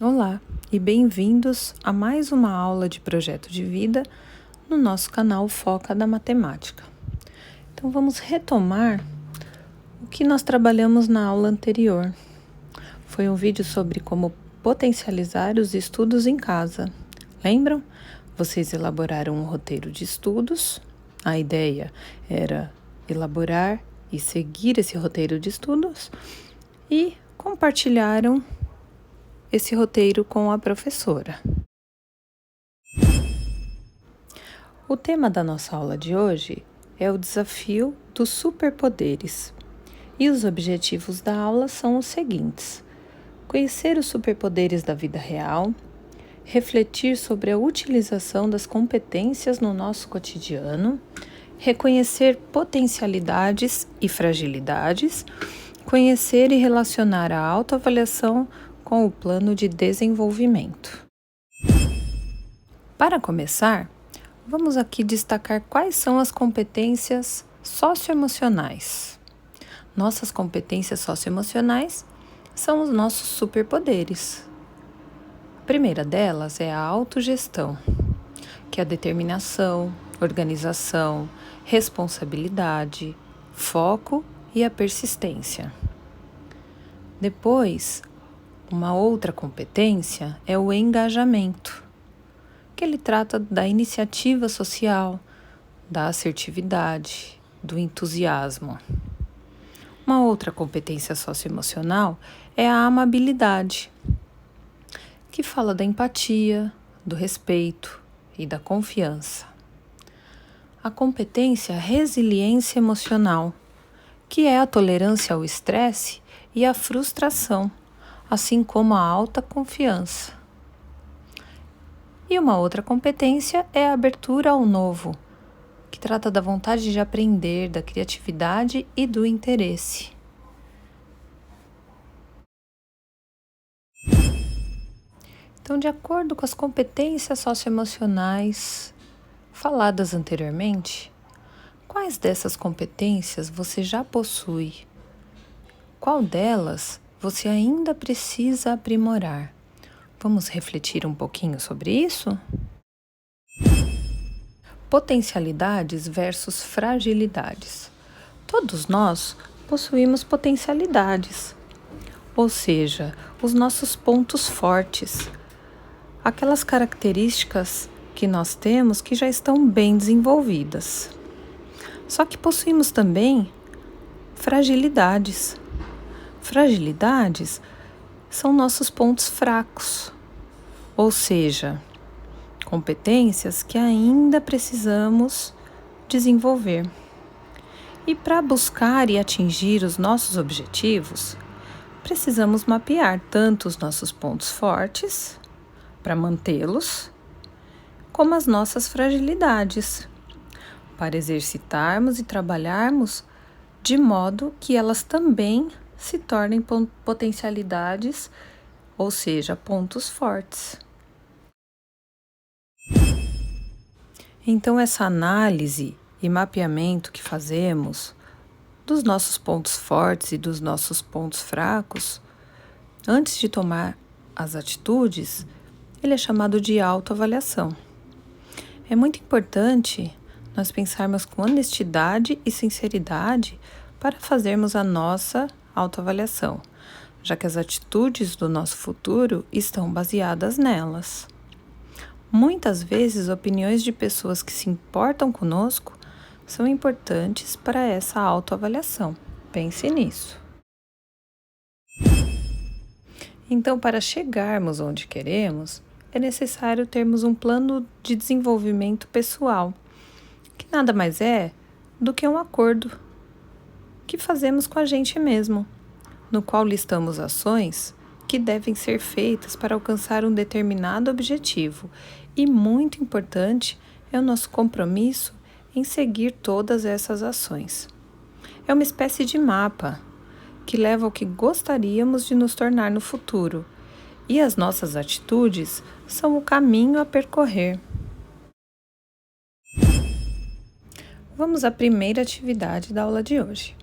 Olá e bem-vindos a mais uma aula de projeto de vida no nosso canal Foca da Matemática. Então vamos retomar o que nós trabalhamos na aula anterior. Foi um vídeo sobre como potencializar os estudos em casa. Lembram? Vocês elaboraram um roteiro de estudos. A ideia era elaborar e seguir esse roteiro de estudos e compartilharam esse roteiro com a professora. O tema da nossa aula de hoje é o desafio dos superpoderes. E os objetivos da aula são os seguintes: conhecer os superpoderes da vida real, refletir sobre a utilização das competências no nosso cotidiano, reconhecer potencialidades e fragilidades, conhecer e relacionar a autoavaliação com o plano de desenvolvimento. Para começar, vamos aqui destacar quais são as competências socioemocionais. Nossas competências socioemocionais são os nossos superpoderes. A primeira delas é a autogestão, que é a determinação, organização, responsabilidade, foco e a persistência. Depois, uma outra competência é o engajamento, que ele trata da iniciativa social, da assertividade, do entusiasmo. Uma outra competência socioemocional é a amabilidade, que fala da empatia, do respeito e da confiança. A competência resiliência emocional, que é a tolerância ao estresse e à frustração, assim como a alta confiança. E uma outra competência é a abertura ao novo, que trata da vontade de aprender, da criatividade e do interesse. Então, de acordo com as competências socioemocionais faladas anteriormente, quais dessas competências você já possui? Qual delas você ainda precisa aprimorar? Vamos refletir um pouquinho sobre isso? Potencialidades versus fragilidades. Todos nós possuímos potencialidades, ou seja, os nossos pontos fortes, aquelas características que nós temos que já estão bem desenvolvidas. Só que possuímos também fragilidades. Fragilidades são nossos pontos fracos, ou seja, competências que ainda precisamos desenvolver. E para buscar e atingir os nossos objetivos, precisamos mapear tanto os nossos pontos fortes, para mantê-los, como as nossas fragilidades, para exercitarmos e trabalharmos de modo que elas também se tornem potencialidades, ou seja, pontos fortes. Então, essa análise e mapeamento que fazemos dos nossos pontos fortes e dos nossos pontos fracos, antes de tomar as atitudes, ele é chamado de autoavaliação. É muito importante nós pensarmos com honestidade e sinceridade para fazermos a nossa autoavaliação, já que as atitudes do nosso futuro estão baseadas nelas. Muitas vezes, opiniões de pessoas que se importam conosco são importantes para essa autoavaliação. Pense nisso. Então, para chegarmos onde queremos, é necessário termos um plano de desenvolvimento pessoal, que nada mais é do que um acordo que fazemos com a gente mesmo, no qual listamos ações que devem ser feitas para alcançar um determinado objetivo. E muito importante é o nosso compromisso em seguir todas essas ações. É uma espécie de mapa que leva ao que gostaríamos de nos tornar no futuro, e as nossas atitudes são o caminho a percorrer. Vamos à primeira atividade da aula de hoje.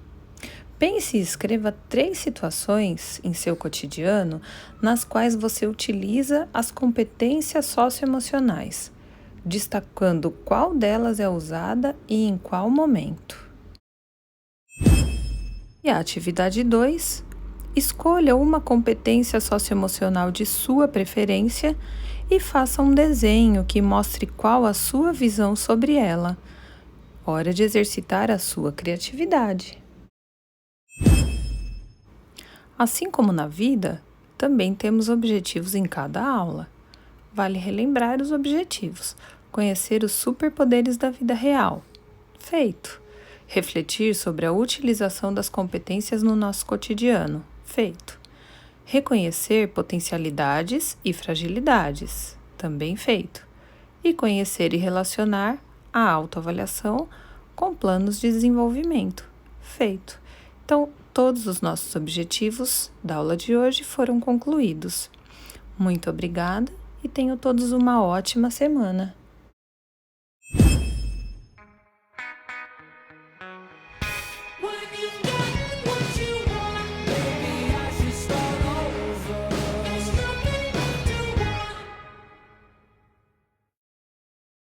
Pense e escreva 3 situações em seu cotidiano nas quais você utiliza as competências socioemocionais, destacando qual delas é usada e em qual momento. E a atividade 2: escolha uma competência socioemocional de sua preferência e faça um desenho que mostre qual a sua visão sobre ela. Hora de exercitar a sua criatividade. Assim como na vida, também temos objetivos em cada aula. Vale relembrar os objetivos, conhecer os superpoderes da vida real. Feito. Refletir sobre a utilização das competências no nosso cotidiano. Feito. Reconhecer potencialidades e fragilidades. Também feito. E conhecer e relacionar a autoavaliação com planos de desenvolvimento. Feito. Então, todos os nossos objetivos da aula de hoje foram concluídos. Muito obrigada e tenham todos uma ótima semana.